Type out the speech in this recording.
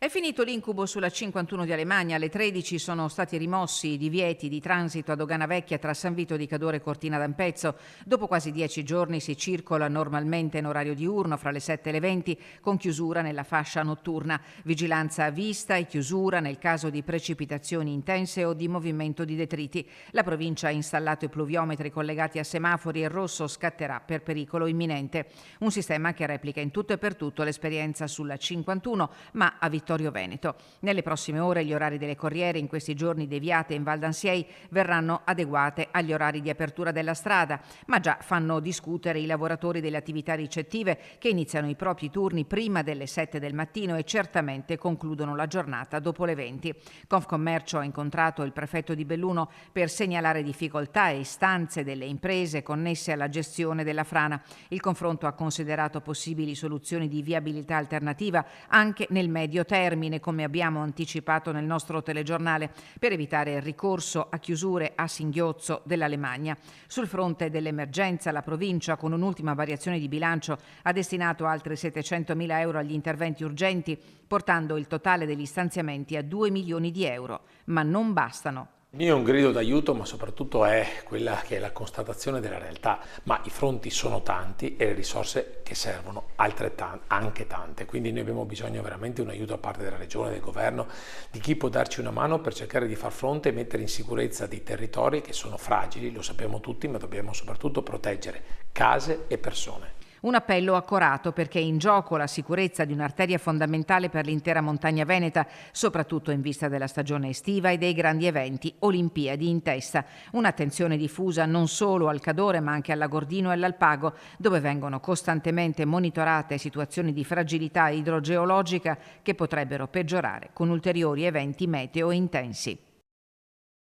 È finito l'incubo sulla 51 di Alemagna. Alle 13 sono stati rimossi i divieti di transito a Dogana Vecchia tra San Vito di Cadore e Cortina d'Ampezzo. Dopo quasi 10 giorni si circola normalmente in orario diurno fra le 7 e le 20, con chiusura nella fascia notturna. Vigilanza a vista e chiusura nel caso di precipitazioni intense o di movimento di detriti. La provincia ha installato i pluviometri collegati a semafori e il rosso scatterà per pericolo imminente. Un sistema che replica in tutto e per tutto l'esperienza sulla 51, ma a Vittorio Veneto. Nelle prossime ore gli orari delle corriere, in questi giorni deviate in Val d'Ansiei, verranno adeguate agli orari di apertura della strada, ma già fanno discutere i lavoratori delle attività ricettive che iniziano i propri turni prima delle 7 del mattino e certamente concludono la giornata dopo le 20. Confcommercio ha incontrato il prefetto di Belluno per segnalare difficoltà e istanze delle imprese connesse alla gestione della frana. Il confronto ha considerato possibili soluzioni di viabilità alternativa anche nel medio termine, come abbiamo anticipato nel nostro telegiornale, per evitare il ricorso a chiusure a singhiozzo dell'Alemagna. Sul fronte dell'emergenza, la provincia, con un'ultima variazione di bilancio, ha destinato altri 700.000 euro agli interventi urgenti, portando il totale degli stanziamenti a 2 milioni di euro. Ma non bastano. Il mio è un grido d'aiuto, ma soprattutto è quella che è la constatazione della realtà. Ma i fronti sono tanti e le risorse che servono anche tante. Quindi noi abbiamo bisogno veramente di un aiuto da parte della Regione, del Governo, di chi può darci una mano per cercare di far fronte e mettere in sicurezza dei territori che sono fragili, lo sappiamo tutti, ma dobbiamo soprattutto proteggere case e persone. Un appello accorato perché è in gioco la sicurezza di un'arteria fondamentale per l'intera montagna veneta, soprattutto in vista della stagione estiva e dei grandi eventi Olimpiadi in testa. Un'attenzione diffusa non solo al Cadore ma anche all'Agordino e all'Alpago, dove vengono costantemente monitorate situazioni di fragilità idrogeologica che potrebbero peggiorare con ulteriori eventi meteo intensi.